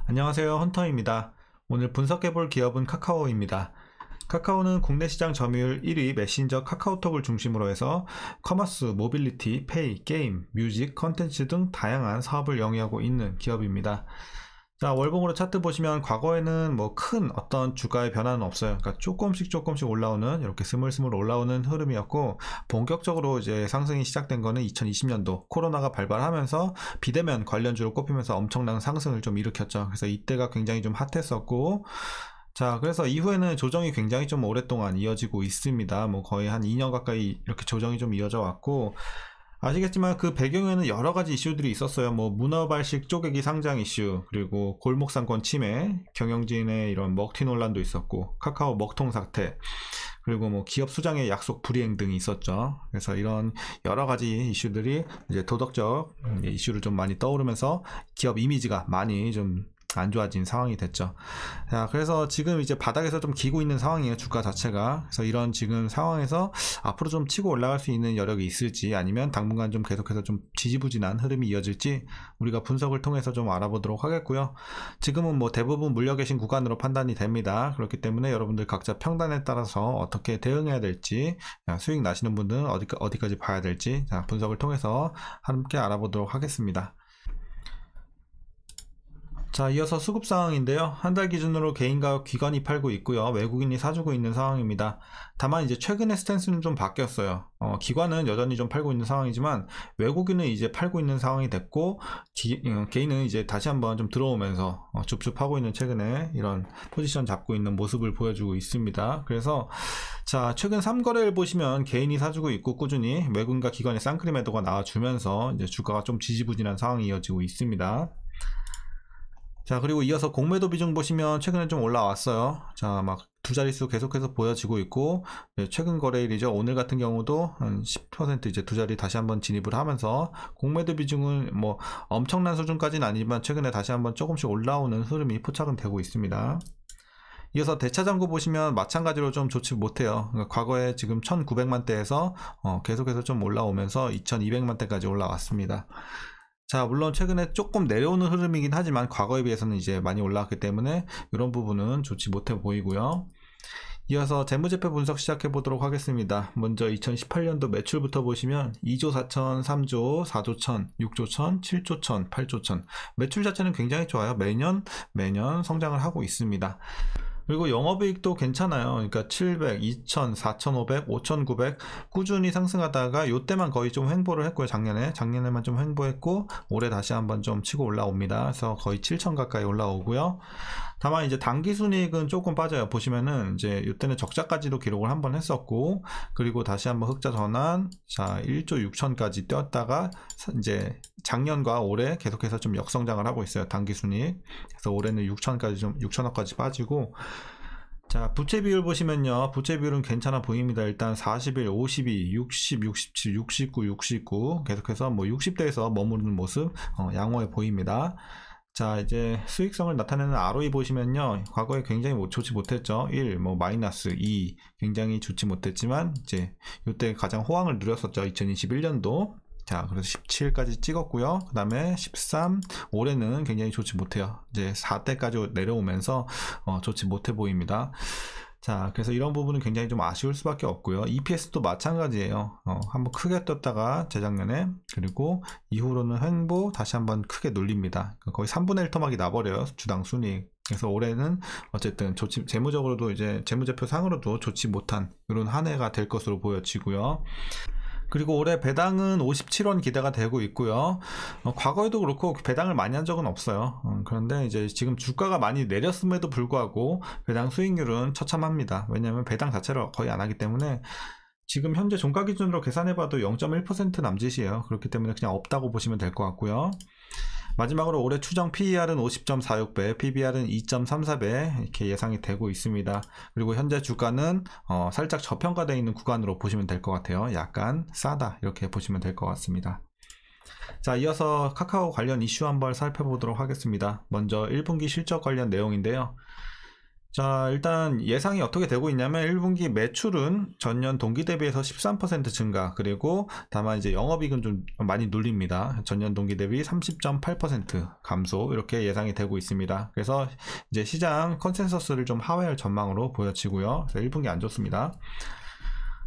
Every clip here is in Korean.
안녕하세요, 헌터입니다. 오늘 분석해볼 기업은 카카오입니다. 카카오는 국내 시장 점유율 1위 메신저 카카오톡을 중심으로 해서 커머스, 모빌리티, 페이, 게임, 뮤직, 컨텐츠 등 다양한 사업을 영위하고 있는 기업입니다. 자, 월봉으로 차트 보시면 과거에는 뭐 큰 어떤 주가의 변화는 없어요. 그러니까 조금씩 올라오는, 이렇게 스물스물 올라오는 흐름이었고, 본격적으로 이제 상승이 시작된 거는 2020년도 코로나가 발발하면서 비대면 관련주로 꼽히면서 엄청난 상승을 좀 일으켰죠. 그래서 이때가 굉장히 좀 핫했었고, 자, 그래서 이후에는 조정이 굉장히 좀 오랫동안 이어지고 있습니다. 뭐 거의 한 2년 가까이 이렇게 조정이 좀 이어져 왔고, 아시겠지만 그 배경에는 여러 가지 이슈들이 있었어요. 뭐 문어발식 쪼개기 상장 이슈, 그리고 골목상권 침해, 경영진의 이런 먹튀 논란도 있었고, 카카오 먹통 사태, 그리고 뭐 기업 수장의 약속 불이행 등이 있었죠. 그래서 이런 여러 가지 이슈들이 이제 도덕적 이슈를 좀 많이 떠오르면서 기업 이미지가 많이 좀 안 좋아진 상황이 됐죠. 자, 그래서 지금 이제 바닥에서 좀 기고 있는 상황이에요, 주가 자체가. 그래서 이런 지금 상황에서 앞으로 좀 치고 올라갈 수 있는 여력이 있을지, 아니면 당분간 좀 계속해서 좀 지지부진한 흐름이 이어질지 우리가 분석을 통해서 좀 알아보도록 하겠고요. 지금은 뭐 대부분 물려 계신 구간으로 판단이 됩니다. 그렇기 때문에 여러분들 각자 평단에 따라서 어떻게 대응해야 될지, 수익 나시는 분들은 어디까지 봐야 될지, 자, 분석을 통해서 함께 알아보도록 하겠습니다. 자, 이어서 수급 상황인데요. 한 달 기준으로 개인과 기관이 팔고 있고요. 외국인이 사주고 있는 상황입니다. 다만 이제 최근에 스탠스는 좀 바뀌었어요. 기관은 여전히 좀 팔고 있는 상황이지만 외국인은 이제 팔고 있는 상황이 됐고, 개인은 이제 다시 한번 좀 들어오면서 줍줍하고 있는, 최근에 이런 포지션 잡고 있는 모습을 보여주고 있습니다. 그래서 자, 최근 3거래를 보시면 개인이 사주고 있고, 꾸준히 외국인과 기관의 쌍크림 매도가 나와주면서 이제 주가가 좀 지지부진한 상황이 이어지고 있습니다. 자, 그리고 이어서 공매도 비중 보시면 최근에 좀 올라왔어요. 자, 막 두 자릿수 계속해서 보여지고 있고, 최근 거래일이죠. 오늘 같은 경우도 한 10% 이제 두 자리 다시 한번 진입을 하면서 공매도 비중은 뭐 엄청난 수준까지는 아니지만 최근에 다시 한번 조금씩 올라오는 흐름이 포착은 되고 있습니다. 이어서 대차장고 보시면 마찬가지로 좀 좋지 못해요. 그러니까 과거에 지금 1900만대에서 계속해서 좀 올라오면서 2200만대까지 올라왔습니다. 자, 물론 최근에 조금 내려오는 흐름이긴 하지만 과거에 비해서는 이제 많이 올라왔기 때문에 이런 부분은 좋지 못해 보이고요. 이어서 재무제표 분석 시작해 보도록 하겠습니다. 먼저 2018년도 매출부터 보시면 2조 4천, 3조, 4조 1천, 6조 1천, 7조 1천, 8조 1천. 매출 자체는 굉장히 좋아요. 매년 성장을 하고 있습니다. 그리고 영업이익도 괜찮아요. 그러니까 700, 2000, 4500, 5900 꾸준히 상승하다가 요때만 거의 좀 횡보를 했고요. 작년에만 좀 횡보했고, 올해 다시 한번 좀 치고 올라옵니다. 그래서 거의 7000 가까이 올라오고요. 다만 이제 당기순이익은 조금 빠져요. 보시면은 이제 요때는 적자까지도 기록을 한번 했었고, 그리고 다시 한번 흑자 전환, 자 1조 6천까지 뛰었다가 이제 작년과 올해 계속해서 좀 역성장을 하고 있어요. 당기순이익. 그래서 올해는 6천까지 좀 6천억까지 빠지고, 자, 부채 비율 보시면요. 부채 비율은 괜찮아 보입니다. 일단 41, 52, 60, 67, 69, 69 계속해서 뭐 60대에서 머무르는 모습 양호해 보입니다. 자, 이제 수익성을 나타내는 ROE 보시면요. 과거에 굉장히 좋지 못했죠. 1, 뭐 마이너스 2 굉장히 좋지 못했지만 이제 이때 가장 호황을 누렸었죠. 2021년도. 자, 그래서 17까지 찍었고요. 그 다음에 13, 올해는 굉장히 좋지 못해요. 이제 4대까지 내려오면서 좋지 못해 보입니다. 자, 그래서 이런 부분은 굉장히 좀 아쉬울 수밖에 없고요. EPS도 마찬가지예요. 한번 크게 떴다가 재작년에, 그리고 이후로는 횡보, 다시 한번 크게 눌립니다. 거의 3분의 1 토막이 나버려요. 주당 순이익. 그래서 올해는 어쨌든 재무적으로도 이제 재무제표 상으로도 좋지 못한 이런 한 해가 될 것으로 보여지고요. 그리고 올해 배당은 57원 기대가 되고 있고요. 과거에도 그렇고 배당을 많이 한 적은 없어요. 그런데 이제 지금 주가가 많이 내렸음에도 불구하고 배당 수익률은 처참합니다. 왜냐하면 배당 자체를 거의 안 하기 때문에 지금 현재 종가 기준으로 계산해봐도 0.1% 남짓이에요. 그렇기 때문에 그냥 없다고 보시면 될 것 같고요. 마지막으로 올해 추정 PER은 50.46배, PBR은 2.34배 이렇게 예상이 되고 있습니다. 그리고 현재 주가는 살짝 저평가되어 있는 구간으로 보시면 될 것 같아요. 약간 싸다 이렇게 보시면 될 것 같습니다. 자, 이어서 카카오 관련 이슈 한번 살펴보도록 하겠습니다. 먼저 1분기 실적 관련 내용인데요. 자, 일단 예상이 어떻게 되고 있냐면 1분기 매출은 전년 동기 대비해서 13% 증가, 그리고 다만 이제 영업이익은 좀 많이 눌립니다. 전년 동기 대비 30.8% 감소, 이렇게 예상이 되고 있습니다. 그래서 이제 시장 컨센서스를 좀 하회할 전망으로 보여지고요. 그래서 1분기 안 좋습니다.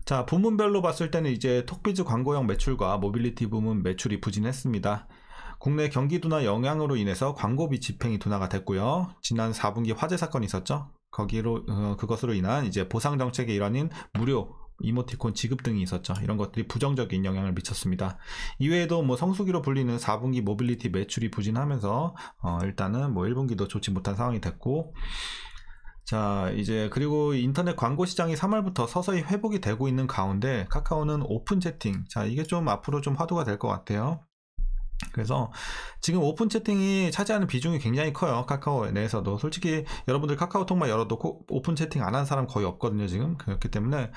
자, 부문별로 봤을 때는 이제 톡비즈 광고형 매출과 모빌리티 부문 매출이 부진했습니다. 국내 경기 둔화 영향으로 인해서 광고비 집행이 둔화가 됐고요. 지난 4분기 화재 사건이 있었죠. 그것으로 인한 이제 보상 정책의 일환인 무료 이모티콘 지급 등이 있었죠. 이런 것들이 부정적인 영향을 미쳤습니다. 이외에도 뭐 성수기로 불리는 4분기 모빌리티 매출이 부진하면서 일단은 뭐 1분기도 좋지 못한 상황이 됐고, 자, 이제 그리고 인터넷 광고 시장이 3월부터 서서히 회복이 되고 있는 가운데 카카오는 오픈 채팅, 자, 이게 좀 앞으로 좀 화두가 될 것 같아요. 그래서 지금 오픈 채팅이 차지하는 비중이 굉장히 커요. 카카오 내에서도. 솔직히 여러분들 카카오톡만 열어도 오픈 채팅 안 한 사람 거의 없거든요, 지금. 그렇기 때문에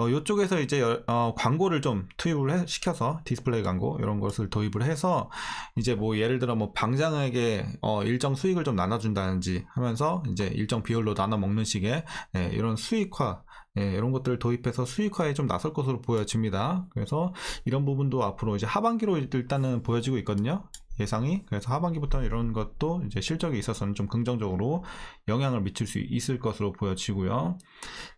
이쪽에서 이제 광고를 좀 투입을 시켜서 디스플레이 광고 이런 것을 도입을 해서 이제 뭐 예를 들어 뭐 방장에게 일정 수익을 좀 나눠준다든지 하면서 이제 일정 비율로 나눠 먹는 식의 이런 수익화, 이런 것들을 도입해서 수익화에 좀 나설 것으로 보여집니다. 그래서 이런 부분도 앞으로 이제 하반기로 일단은 보여지고 있거든요, 예상이. 그래서 하반기부터는 이런 것도 이제 실적에 있어서는 좀 긍정적으로 영향을 미칠 수 있을 것으로 보여지고요.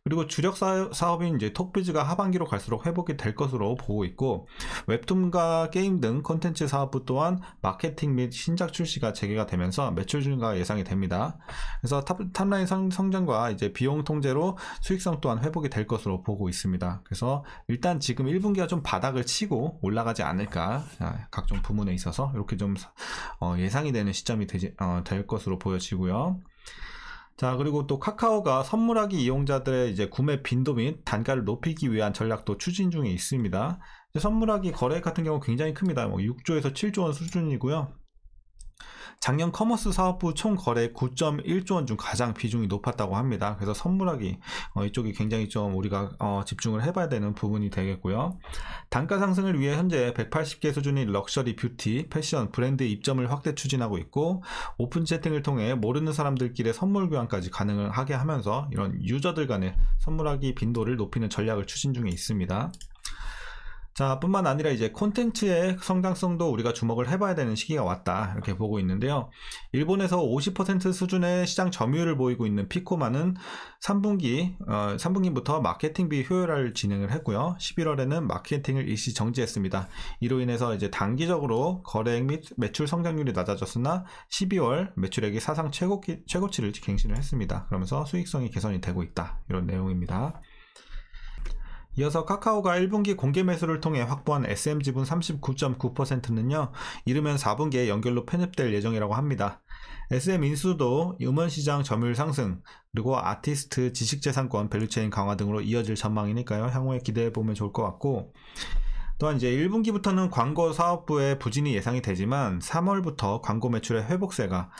그리고 주력 사업인 이제 톡비즈가 하반기로 갈수록 회복이 될 것으로 보고 있고, 웹툰과 게임 등 콘텐츠 사업부 또한 마케팅 및 신작 출시가 재개가 되면서 매출 증가 예상이 됩니다. 그래서 탑라인 성장과 이제 비용 통제로 수익성 또한 회복이 될 것으로 보고 있습니다. 그래서 일단 지금 1분기가 좀 바닥을 치고 올라가지 않을까, 각종 부문에 있어서 이렇게 좀 예상이 되는 시점이 될 것으로 보여지고요. 자, 그리고 또 카카오가 선물하기 이용자들의 이제 구매 빈도 및 단가를 높이기 위한 전략도 추진 중에 있습니다. 선물하기 거래액 같은 경우 굉장히 큽니다. 뭐 6조에서 7조 원 수준이고요. 작년 커머스 사업부 총 거래액 9.1조 원 중 가장 비중이 높았다고 합니다. 그래서 선물하기 이쪽이 굉장히 좀 우리가 집중을 해봐야 되는 부분이 되겠고요. 단가 상승을 위해 현재 180개 수준인 럭셔리, 뷰티, 패션, 브랜드 입점을 확대 추진하고 있고, 오픈 채팅을 통해 모르는 사람들끼리 선물 교환까지 가능하게 하면서 이런 유저들 간의 선물하기 빈도를 높이는 전략을 추진 중에 있습니다. 자, 뿐만 아니라 이제 콘텐츠의 성장성도 우리가 주목을 해봐야 되는 시기가 왔다, 이렇게 보고 있는데요. 일본에서 50% 수준의 시장 점유율을 보이고 있는 피코마는 3분기부터 마케팅비 효율화를 진행을 했고요. 11월에는 마케팅을 일시 정지했습니다. 이로 인해서 이제 단기적으로 거래액 및 매출 성장률이 낮아졌으나 12월 매출액이 사상 최고치를 갱신을 했습니다. 그러면서 수익성이 개선이 되고 있다, 이런 내용입니다. 이어서 카카오가 1분기 공개 매수를 통해 확보한 SM 지분 39.9%는요, 이르면 4분기에 연결로 편입될 예정이라고 합니다. SM 인수도 음원시장 점유율 상승, 그리고 아티스트 지식재산권 밸류체인 강화 등으로 이어질 전망이니까요, 향후에 기대해보면 좋을 것 같고, 또한 이제 1분기부터는 광고 사업부의 부진이 예상이 되지만 3월부터 광고 매출의 회복세가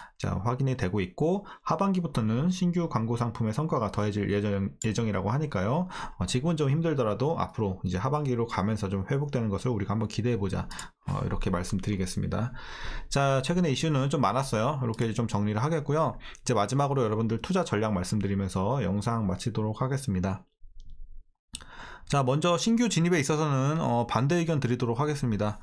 확인이 되고 있고, 하반기부터는 신규 광고 상품의 성과가 더해질 예정이라고 하니까요, 지금은 좀 힘들더라도 앞으로 이제 하반기로 가면서 좀 회복되는 것을 우리가 한번 기대해보자, 이렇게 말씀드리겠습니다. 자, 최근에 이슈는 좀 많았어요. 이렇게 좀 정리를 하겠고요. 이제 마지막으로 여러분들 투자 전략 말씀드리면서 영상 마치도록 하겠습니다. 자, 먼저 신규 진입에 있어서는 반대 의견 드리도록 하겠습니다.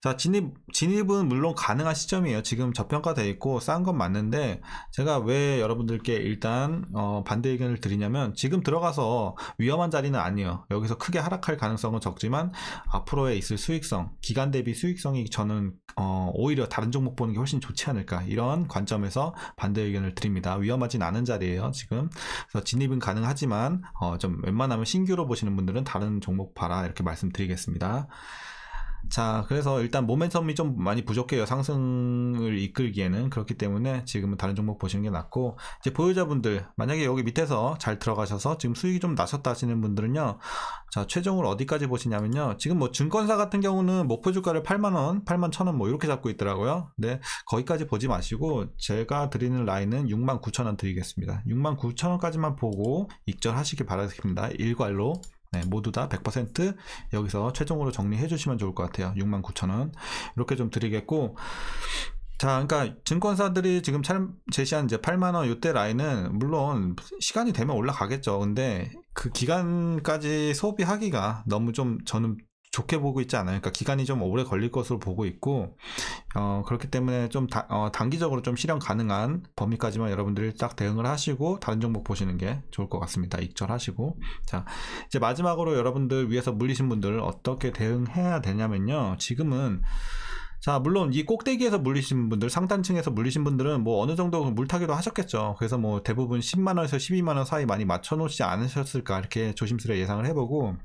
자, 진입은 물론 가능한 시점이에요. 지금 저평가되어 있고 싼 건 맞는데, 제가 왜 여러분들께 일단 반대 의견을 드리냐면, 지금 들어가서 위험한 자리는 아니에요. 여기서 크게 하락할 가능성은 적지만 앞으로에 있을 수익성, 기간 대비 수익성이 저는 오히려 다른 종목 보는 게 훨씬 좋지 않을까, 이런 관점에서 반대 의견을 드립니다. 위험하진 않은 자리예요, 지금. 그래서 진입은 가능하지만 좀 웬만하면 신규로 보시는 분들은 다른 종목 봐라, 이렇게 말씀드리겠습니다. 자, 그래서 일단 모멘텀이 좀 많이 부족해요, 상승을 이끌기에는. 그렇기 때문에 지금은 다른 종목 보시는 게 낫고, 이제 보유자분들 만약에 여기 밑에서 잘 들어가셔서 지금 수익이 좀 나셨다 하시는 분들은요, 자, 최종으로 어디까지 보시냐면요, 지금 뭐 증권사 같은 경우는 목표 주가를 8만원, 81,000원 뭐 이렇게 잡고 있더라고요. 근데 거기까지 보지 마시고 제가 드리는 라인은 69,000원 드리겠습니다. 69,000원까지만 보고 익절하시길 바라겠습니다. 일괄로. 네, 모두 다 100% 여기서 최종으로 정리해 주시면 좋을 것 같아요. 69,000원 이렇게 좀 드리겠고, 자, 그러니까 증권사들이 지금 제시한 이제 8만 원 이때 라인은 물론 시간이 되면 올라가겠죠. 근데 그 기간까지 소비하기가 너무 좀 저는 좋게 보고 있지 않아요. 그러니까 기간이 좀 오래 걸릴 것으로 보고 있고, 그렇기 때문에 좀 단기적으로 좀 실현 가능한 범위까지만 여러분들이 딱 대응을 하시고 다른 종목 보시는 게 좋을 것 같습니다. 익절하시고. 자, 이제 마지막으로 여러분들 위에서 물리신 분들 어떻게 대응해야 되냐면요. 지금은 자, 물론 이 꼭대기에서 물리신 분들, 상단층에서 물리신 분들은 뭐 어느 정도 물타기도 하셨겠죠. 그래서 뭐 대부분 10만원에서 12만원 사이 많이 맞춰놓지 않으셨을까, 이렇게 조심스레 예상을 해보고,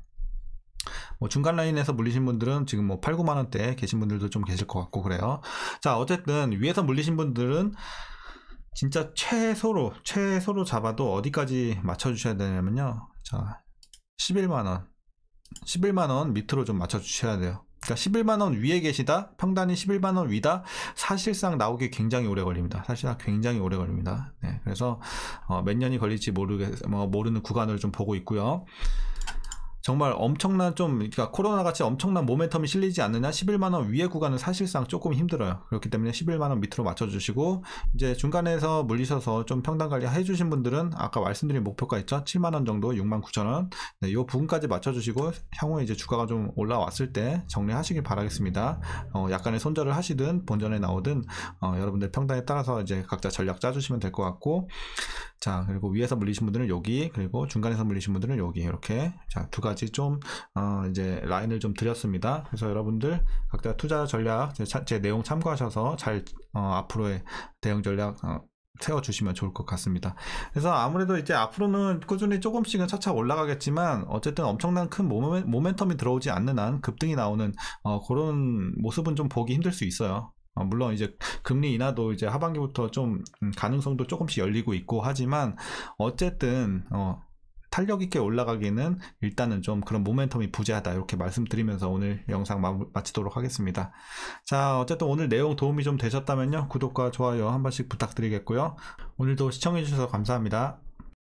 뭐 중간 라인에서 물리신 분들은 지금 뭐 8, 9만원대 계신 분들도 좀 계실 것 같고 그래요. 자, 어쨌든 위에서 물리신 분들은 진짜 최소로 잡아도 어디까지 맞춰주셔야 되냐면요. 자, 11만원 밑으로 좀 맞춰주셔야 돼요. 그러니까 11만원 위에 계시다, 평단이 11만원 위다, 사실상 나오기 굉장히 오래 걸립니다. 사실상 굉장히 오래 걸립니다. 네, 그래서 몇 년이 걸릴지 모르는 구간을 좀 보고 있고요. 정말 엄청난 그러니까 코로나 같이 엄청난 모멘텀이 실리지 않느냐, 11만원 위의 구간은 사실상 조금 힘들어요. 그렇기 때문에 11만원 밑으로 맞춰주시고, 이제 중간에서 물리셔서 좀 평단 관리 해주신 분들은 아까 말씀드린 목표가 있죠. 7만원 정도, 69,000원. 네, 이 부분까지 맞춰주시고, 향후에 이제 주가가 좀 올라왔을 때 정리하시길 바라겠습니다. 약간의 손절을 하시든, 본전에 나오든, 여러분들 평단에 따라서 이제 각자 전략 짜주시면 될 것 같고, 자, 그리고 위에서 물리신 분들은 여기, 그리고 중간에서 물리신 분들은 여기, 이렇게. 자, 두 가지 좀 이제 라인을 좀 드렸습니다. 그래서 여러분들 각자 투자 전략 제 내용 참고하셔서 잘 앞으로의 대응 전략 세워주시면 좋을 것 같습니다. 그래서 아무래도 이제 앞으로는 꾸준히 조금씩은 차차 올라가겠지만, 어쨌든 엄청난 큰 모멘텀이 들어오지 않는 한 급등이 나오는 그런 모습은 좀 보기 힘들 수 있어요. 물론 이제 금리 인하도 이제 하반기부터 좀 가능성도 조금씩 열리고 있고 하지만, 어쨌든 탄력 있게 올라가기는 일단은 좀 그런 모멘텀이 부재하다, 이렇게 말씀드리면서 오늘 영상 마치도록 하겠습니다. 자, 어쨌든 오늘 내용 도움이 좀 되셨다면요, 구독과 좋아요 한 번씩 부탁드리겠고요. 오늘도 시청해 주셔서 감사합니다.